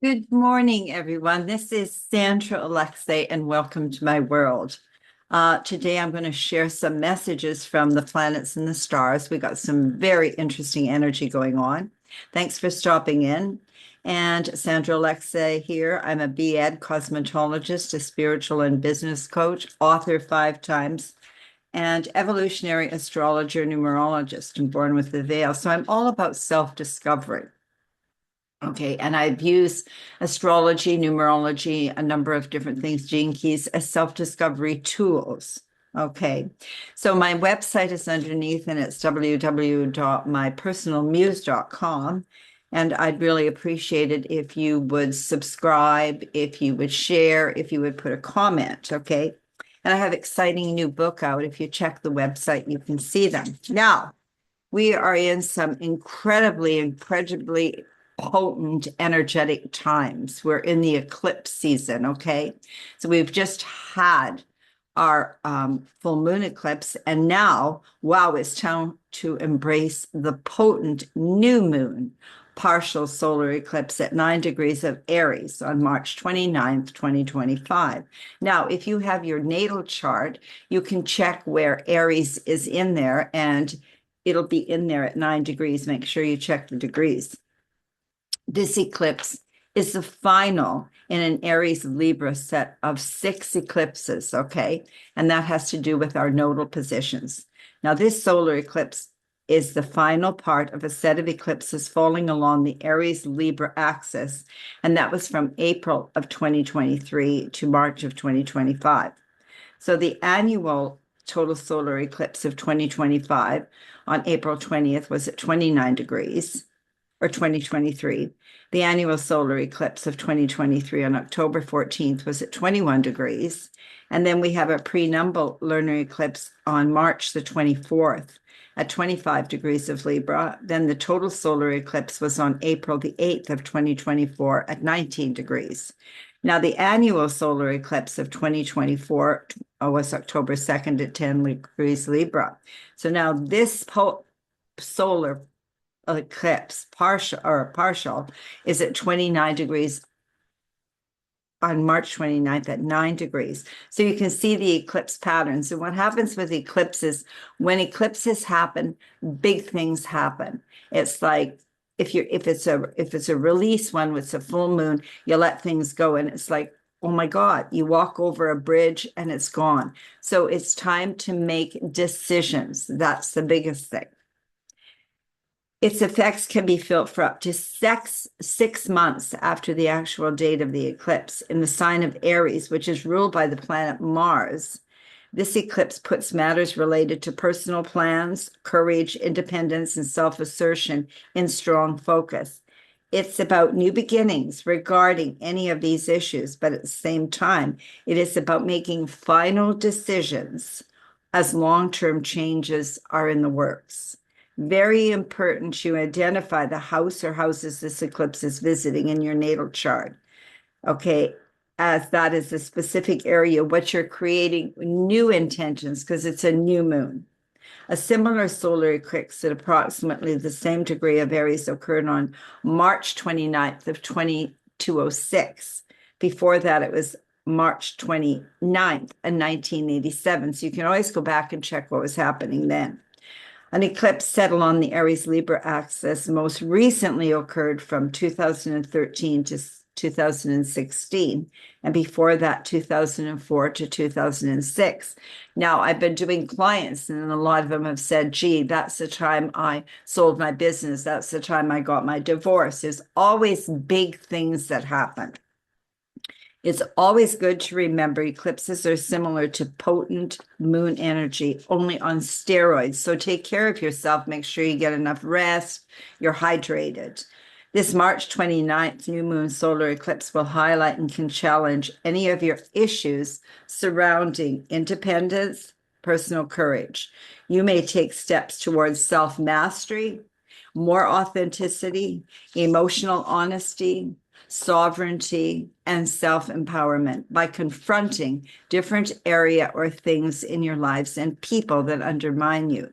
Good morning, everyone. This is Sandra Alexei, and welcome to my world. Today, I'm going to share some messages from the planets and the stars. We got some very interesting energy going on. Thanks for stopping in. And Sandra Alexei here. I'm a B.Ed cosmetologist, a spiritual and business coach, author 5 times, and evolutionary astrologer, numerologist, and born with the veil. So I'm all about self-discovery. Okay, and I've used astrology, numerology, a number of different things, gene keys, as self-discovery tools. Okay, so my website is underneath and it's www.mypersonalmuse.com. And I'd really appreciate it if you would subscribe, if you would share, if you would put a comment, okay? And I have exciting new book out. If you check the website, you can see them. Now, we are in some incredibly potent, energetic times. We're in the eclipse season, okay? So we've just had our full moon eclipse, and now, wow, it's time to embrace the potent new moon partial solar eclipse at 9 degrees of Aries on March 29th, 2025. Now, if you have your natal chart, you can check where Aries is in there, and it'll be in there at 9 degrees. Make sure you check the degrees. This eclipse is the final in an Aries Libra set of 6 eclipses, okay? And that has to do with our nodal positions. Now, this solar eclipse is the final part of a set of eclipses falling along the Aries Libra axis, and that was from April of 2023 to March of 2025. So the annual total solar eclipse of 2025 on April 20th was at 29 degrees, or 2023. The annual solar eclipse of 2023 on October 14th was at 21 degrees. And then we have a prenumbal lunar eclipse on March the 24th at 25 degrees of Libra. Then the total solar eclipse was on April the 8th of 2024 at 19 degrees. Now, the annual solar eclipse of 2024 was October 2nd at 10 degrees Libra. So now this solar eclipse partial is at 29 degrees on March 29th at 9 degrees. So you can see the eclipse patterns. And what happens with eclipses, when eclipses happen, big things happen. It's like if it's a release one with a full moon, you let things go, and it's like, oh my God, you walk over a bridge and it's gone. So it's time to make decisions. That's the biggest thing. Its effects can be felt for up to 6 months after the actual date of the eclipse. In the sign of Aries, which is ruled by the planet Mars, this eclipse puts matters related to personal plans, courage, independence, and self-assertion in strong focus. It's about new beginnings regarding any of these issues, but at the same time, it is about making final decisions as long-term changes are in the works. Very important you identify the house or houses this eclipse is visiting in your natal chart. Okay, as that is a specific area, what you're creating, new intentions, because it's a new moon. A similar solar eclipse at approximately the same degree of Aries occurred on March 29th of 2206. Before that, it was March 29th in 1987. So you can always go back and check what was happening then. An eclipse settled on the Aries-Libra axis most recently occurred from 2013 to 2016, and before that, 2004 to 2006. Now, I've been doing clients, and a lot of them have said, gee, that's the time I sold my business. That's the time I got my divorce. There's always big things that happen. It's always good to remember eclipses are similar to potent moon energy, only on steroids. So take care of yourself. Make sure you get enough rest. You're hydrated. This March 29th new moon solar eclipse will highlight and can challenge any of your issues surrounding independence, personal courage. You may take steps towards self-mastery, more authenticity, emotional honesty, sovereignty, and self-empowerment by confronting different area or things in your lives and people that undermine you.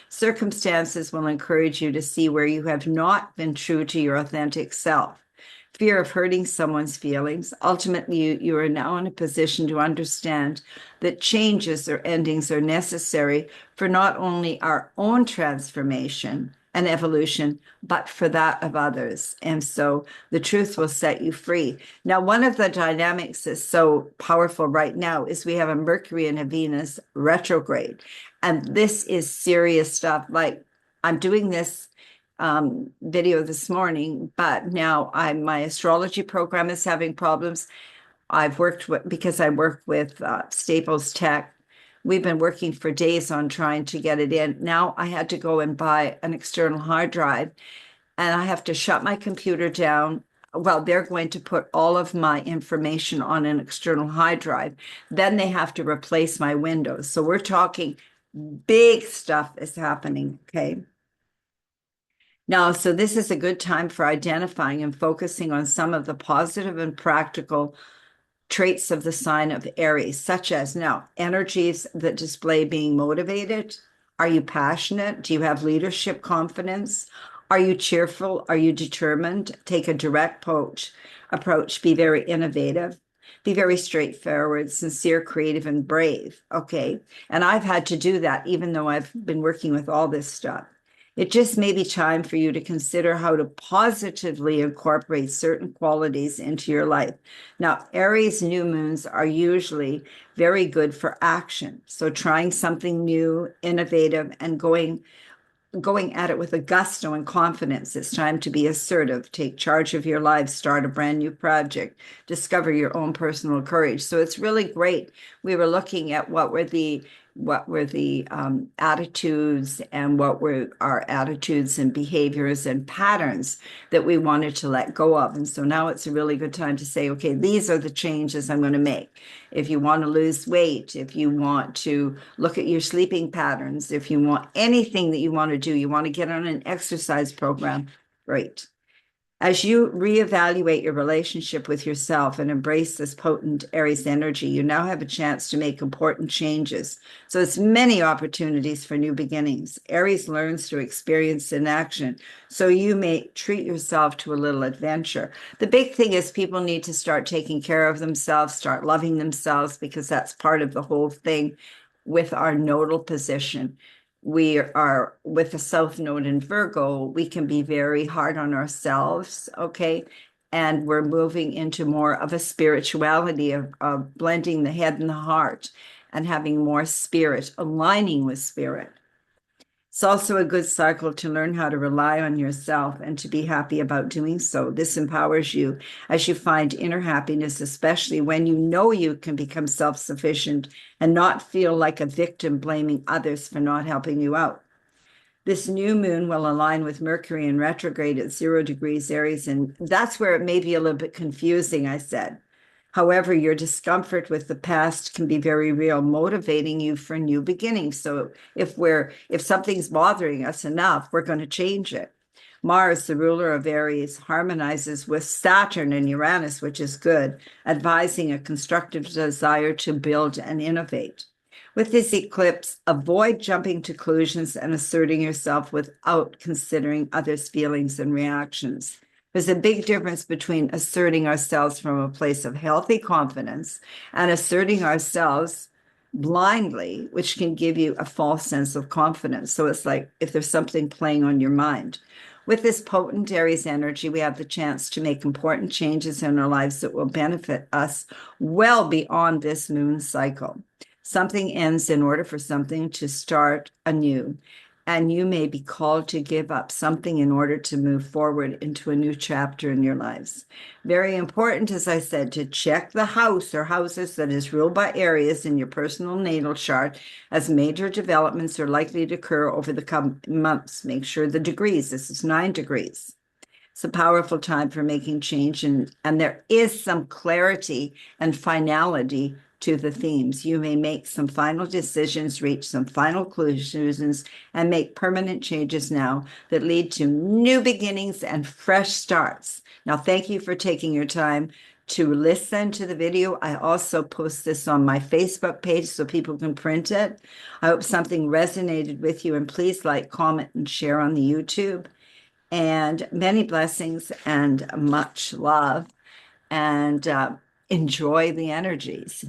Circumstances will encourage you to see where you have not been true to your authentic self. fear of hurting someone's feelings. Ultimately, you are now in a position to understand that changes or endings are necessary for not only our own transformation and evolution, but for that of others. And so the truth will set you free. Now, one of the dynamics that's so powerful right now is we have a Mercury and a Venus retrograde. And this is serious stuff. Like, I'm doing this video this morning, but now my astrology program is having problems. I've worked with, because I work with Staples Tech, we've been working for days on trying to get it in. Now I had to go and buy an external hard drive, and I have to shut my computer down. Well, they're going to put all of my information on an external hard drive. Then they have to replace my Windows. So we're talking big stuff is happening, okay? Now, so this is a good time for identifying and focusing on some of the positive and practical traits of the sign of Aries, such as now energies that display being motivated. Are you passionate? Do you have leadership confidence? Are you cheerful? Are you determined? Take a direct approach. Be very innovative. Be very straightforward, sincere, creative, and brave. Okay. And I've had to do that, even though I've been working with all this stuff. It just may be time for you to consider how to positively incorporate certain qualities into your life. Now, Aries new moons are usually very good for action. So trying something new, innovative, and going at it with a gusto and confidence. It's time to be assertive, take charge of your life, start a brand new project, discover your own personal courage. So it's really great. We were looking at what were the attitudes and what were our attitudes and behaviors and patterns that we wanted to let go of. And so now it's a really good time to say, okay, these are the changes I'm going to make. If you want to lose weight, if you want to look at your sleeping patterns, if you want anything that you want to do, you want to get on an exercise program, great. As you reevaluate your relationship with yourself and embrace this potent Aries energy, you now have a chance to make important changes. So it's many opportunities for new beginnings. Aries learns through experience and action. So you may treat yourself to a little adventure. The big thing is people need to start taking care of themselves, start loving themselves, because that's part of the whole thing with our nodal position. We are with the South Node in Virgo, we can be very hard on ourselves, okay? And we're moving into more of a spirituality of blending the head and the heart and having more spirit, aligning with spirit. It's also a good cycle to learn how to rely on yourself and to be happy about doing so. This empowers you as you find inner happiness, especially when you know you can become self-sufficient and not feel like a victim blaming others for not helping you out. This new moon will align with Mercury in retrograde at 0 degrees Aries, and that's where it may be a little bit confusing, I said. However, your discomfort with the past can be very real, motivating you for new beginnings. So if something's bothering us enough, we're going to change it. Mars, the ruler of Aries, harmonizes with Saturn and Uranus, which is good, advising a constructive desire to build and innovate. With this eclipse, avoid jumping to conclusions and asserting yourself without considering others' feelings and reactions. There's a big difference between asserting ourselves from a place of healthy confidence and asserting ourselves blindly, which can give you a false sense of confidence. So it's like if there's something playing on your mind. With this potent Aries energy, we have the chance to make important changes in our lives that will benefit us well beyond this moon cycle. Something ends in order for something to start anew. And you may be called to give up something in order to move forward into a new chapter in your lives. Very important, as I said, to check the house or houses that is ruled by Aries in your personal natal chart, as major developments are likely to occur over the coming months. Make sure the degrees, this is 9 degrees. It's a powerful time for making change, and there is some clarity and finality to the themes. You may make some final decisions, reach some final conclusions, and make permanent changes now that lead to new beginnings and fresh starts. Now, thank you for taking your time to listen to the video. I also post this on my Facebook page so people can print it. I hope something resonated with you, and please like, comment, and share on the YouTube. and many blessings and much love, and enjoy the energies.